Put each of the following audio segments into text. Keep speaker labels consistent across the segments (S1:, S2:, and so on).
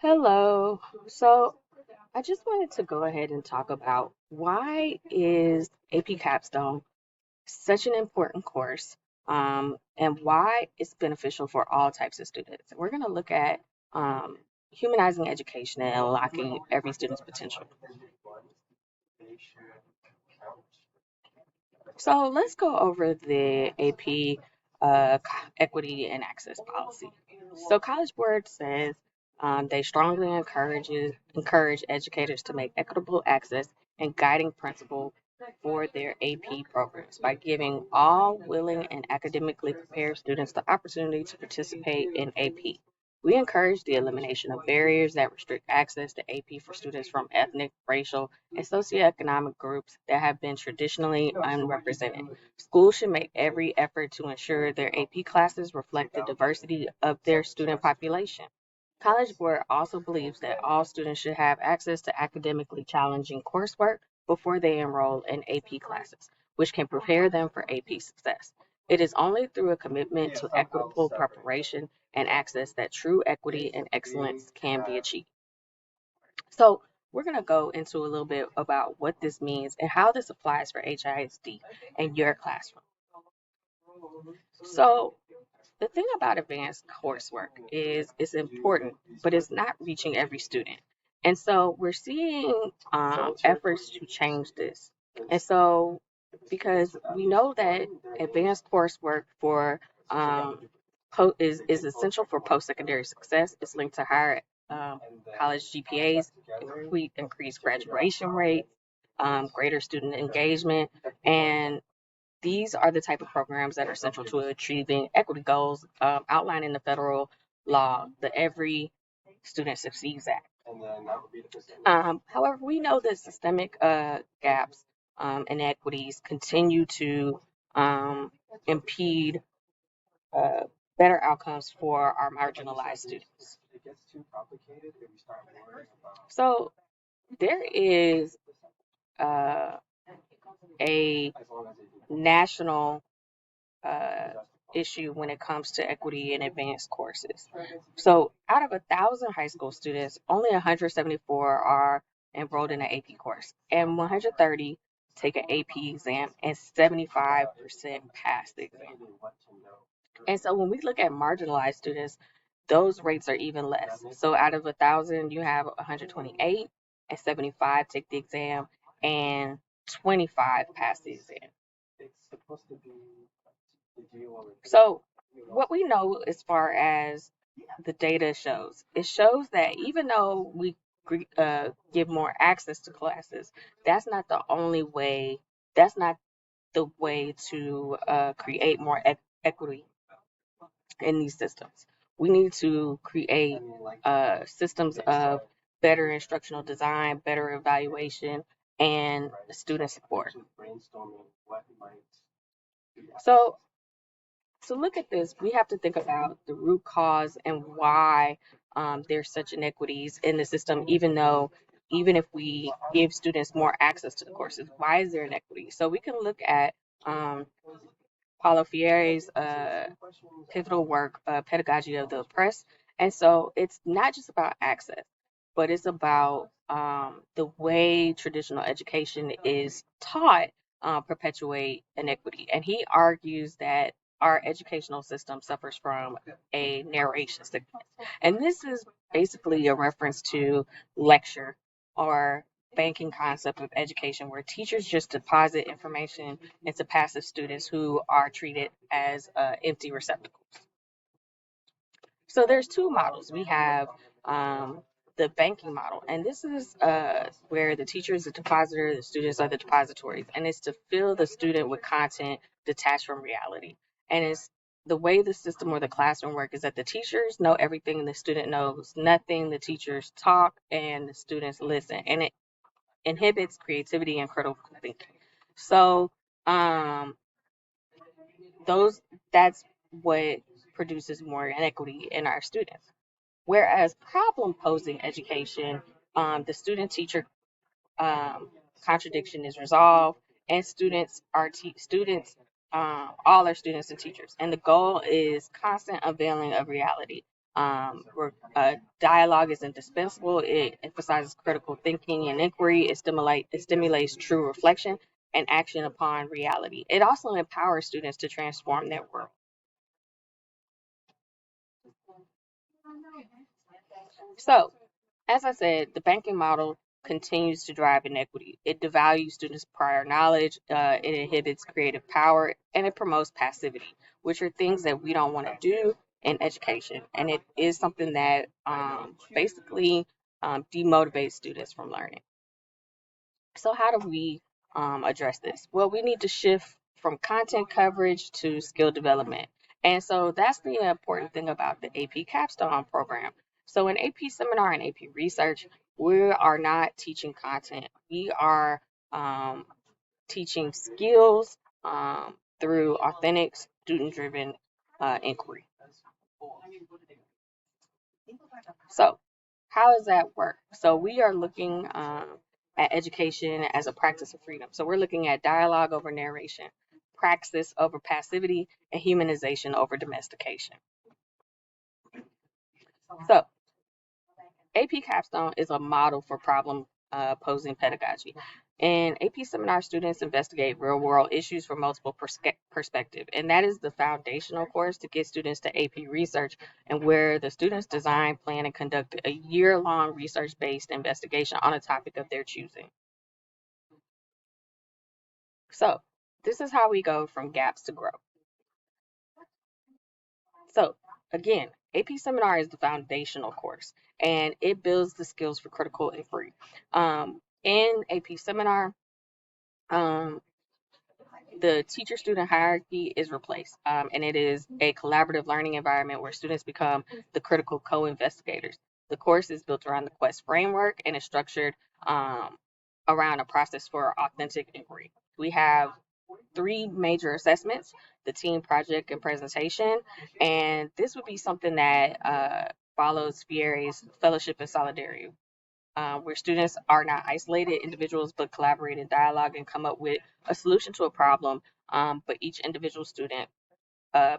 S1: Hello. So I just wanted to go ahead and talk about why is AP Capstone such an important course, and why it's beneficial for all types of students. We're going to look at humanizing education and unlocking every student's potential. So let's go over the AP equity and access policy. So College Board says they strongly encourage educators to make equitable access and guiding principle for their AP programs by giving all willing and academically prepared students the opportunity to participate in AP. We encourage the elimination of barriers that restrict access to AP for students from ethnic, racial, and socioeconomic groups that have been traditionally unrepresented. Schools should make every effort to ensure their AP classes reflect the diversity of their student population. College Board also believes that all students should have access to academically challenging coursework before they enroll in AP classes, which can prepare them for AP success. It is only through a commitment to equitable preparation and access that true equity and excellence can be achieved. So, we're going to go into a little bit about what this means and how this applies for HISD in your classroom. So, the thing about advanced coursework is it's important, but it's not reaching every student. And so we're seeing efforts to change this. And so, because we know that advanced coursework for is essential for post-secondary success. It's linked to higher college GPAs, increased graduation rates, greater student engagement, and these are the type of programs that are central to achieving equity goals outlined in the federal law, the Every Student Succeeds Act. However, we know that systemic gaps and inequities continue to impede uh, better outcomes for our marginalized students. So there is uh, a national uh, issue when it comes to equity in advanced courses. So, out of 1,000 high school students, only 174 are enrolled in an AP course, and 130 take an AP exam, and 75% pass the exam. And so, when we look at marginalized students, those rates are even less. So, out of 1,000, you have 128, and 75 take the exam, and 25 pass the exam. So, what we know as far as the data shows, it shows that even though we give more access to classes, that's not the only way, that's not the way to create more equity in these systems. We need to create systems of better instructional design, better evaluation, and student support. So, to look at this, we have to think about the root cause and why there's such inequities in the system, even if we give students more access to the courses, why is there inequity? So we can look at Paulo Freire's pivotal work, Pedagogy of the Oppressed. And so it's not just about access, but it's about the way traditional education is taught perpetuate inequity. And he argues that our educational system suffers from a narration sickness. And this is basically a reference to lecture or banking concept of education where teachers just deposit information into passive students who are treated as empty receptacles. So there's two models. We have the banking model, and this is where the teacher is the depositor, the students are the depositories, and it's to fill the student with content detached from reality. And it's the way the system or the classroom work is that the teachers know everything and the student knows nothing. The teachers talk and the students listen, and it inhibits creativity and critical thinking. So um, those that's what produces more inequity in our students. Whereas problem posing education, the student teacher contradiction is resolved, and students all are students and teachers, and the goal is constant unveiling of reality. Dialogue is indispensable. It emphasizes critical thinking and inquiry. It stimulates true reflection and action upon reality. It also empowers students to transform their world. So, as I said, the banking model continues to drive inequity. It devalues students' prior knowledge, it inhibits creative power, and it promotes passivity, which are things that we don't want to do in education. And it is something that basically demotivates students from learning. So, how do we address this? Well, we need to shift from content coverage to skill development. And so that's the important thing about the AP Capstone program. So, in AP Seminar and AP Research, we are not teaching content, we are um, teaching skills through authentic, student driven inquiry. So, how does that work? So, we are looking at education as a practice of freedom. So, we're looking at dialogue over narration, praxis over passivity, and humanization over domestication. So, AP Capstone is a model for problem posing pedagogy. And AP seminar students investigate real world issues from multiple perspectives. And that is the foundational course to get students to AP research, and where the students design, plan, and conduct a year-long research-based investigation on a topic of their choosing. So this is how we go from gaps to growth. So again, AP Seminar is the foundational course, and it builds the skills for critical inquiry. In AP Seminar, um, the teacher-student hierarchy is replaced, and it is a collaborative learning environment where students become the critical co-investigators. The course is built around the Quest framework and is structured um, around a process for authentic inquiry. We have three major assessments: the team, project, and presentation. And this would be something that follows Fiere's fellowship and solidarity, where students are not isolated individuals but collaborate in dialogue and come up with a solution to a problem. But each individual student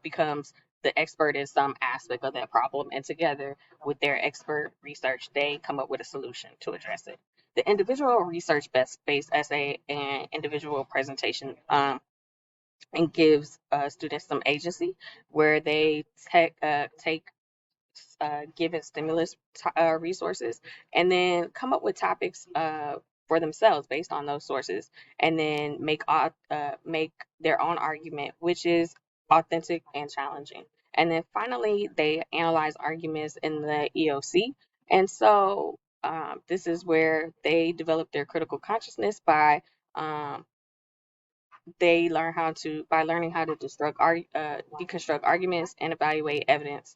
S1: becomes the expert in some aspect of that problem, and together with their expert research, they come up with a solution to address it. The individual research based essay and individual presentation and gives students some agency, where they take given stimulus resources and then come up with topics for themselves based on those sources, and then make their own argument, which is authentic and challenging. And then finally, they analyze arguments in the EOC. And so this is where they develop their critical consciousness by um, they learn how to by learning how to deconstruct arguments and evaluate evidence.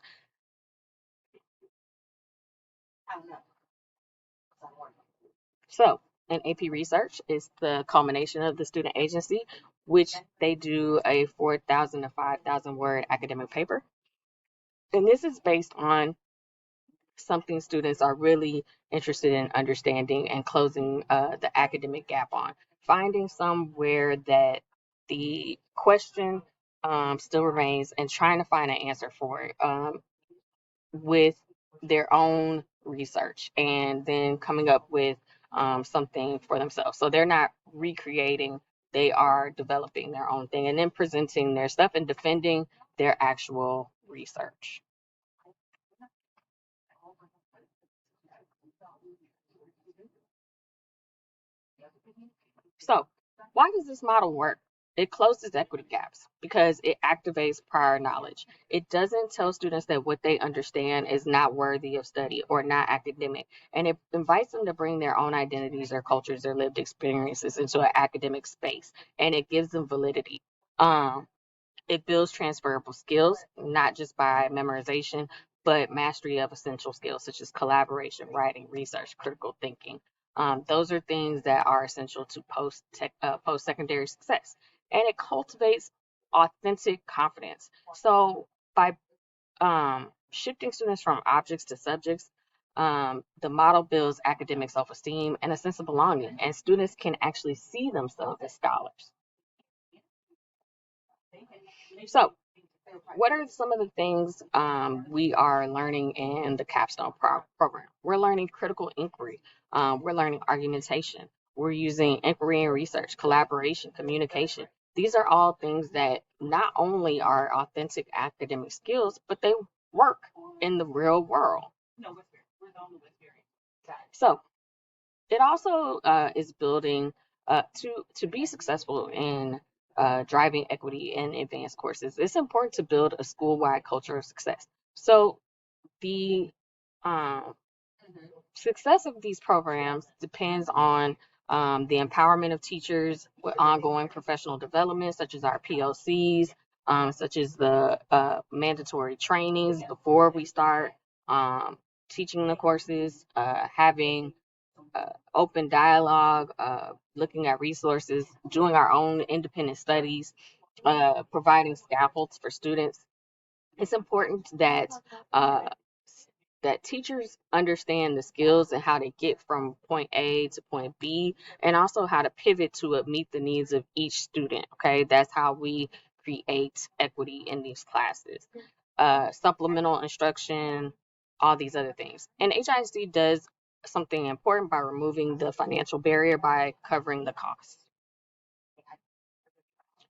S1: So, an AP research is the culmination of the student agency, which they do a 4,000 to 5,000 word academic paper. And this is based on something students are really interested in understanding and closing the academic gap on. Finding somewhere that the question still remains and trying to find an answer for it. With their own research and then coming up with something for themselves. So they're not recreating, they are developing their own thing and then presenting their stuff and defending their actual research. So, why does this model work? It closes equity gaps because it activates prior knowledge. It doesn't tell students that what they understand is not worthy of study or not academic. And it invites them to bring their own identities, their cultures, their lived experiences into an academic space. And it gives them validity. Um, it builds transferable skills, not just by memorization, but mastery of essential skills such as collaboration, writing, research, critical thinking. Those are things that are essential to post secondary success, and it cultivates authentic confidence. So by shifting students from objects to subjects, the model builds academic self-esteem and a sense of belonging, and students can actually see themselves as scholars. So what are some of the things we are learning in the Capstone program? We're learning critical inquiry. We're learning argumentation. We're using inquiry and research, collaboration, communication. These are all things that not only are authentic academic skills, but they work in the real world. So it also is building to be successful in driving equity in advanced courses. It's important to build a school-wide culture of success. So the um, success of these programs depends on the empowerment of teachers with ongoing professional development, such as our PLCs, such as the mandatory trainings before we start teaching the courses, having open dialogue, looking at resources, doing our own independent studies, providing scaffolds for students. It's important uh, that teachers understand the skills and how to get from point A to point B, and also how to pivot to meet the needs of each student. Okay, that's how we create equity in these classes. Supplemental instruction, all these other things. And HISD does something important by removing the financial barrier by covering the costs.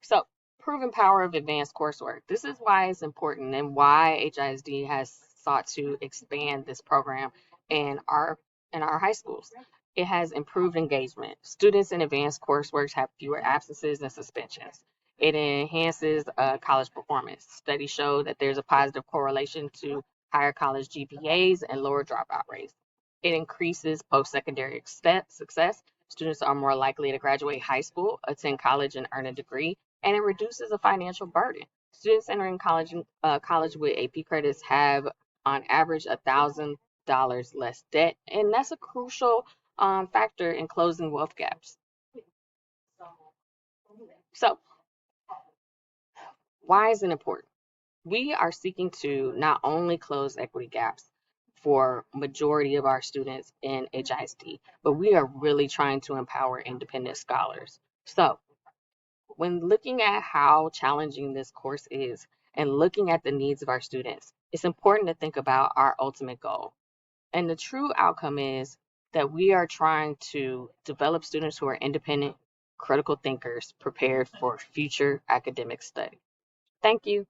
S1: So, proven power of advanced coursework. This is why it's important and why HISD has sought to expand this program in our high schools. It has improved engagement. Students in advanced coursework have fewer absences and suspensions. It enhances college performance. Studies show that there's a positive correlation to higher college GPAs and lower dropout rates. It increases post-secondary success. Students are more likely to graduate high school, attend college, and earn a degree, and it reduces the financial burden. Students entering college with AP credits have, on average, $1,000 less debt, and that's a crucial factor in closing wealth gaps. So, why is it important? We are seeking to not only close equity gaps for majority of our students in HISD, but we are really trying to empower independent scholars. So, when looking at how challenging this course is and looking at the needs of our students, it's important to think about our ultimate goal. And the true outcome is that we are trying to develop students who are independent, critical thinkers prepared for future academic study. Thank you.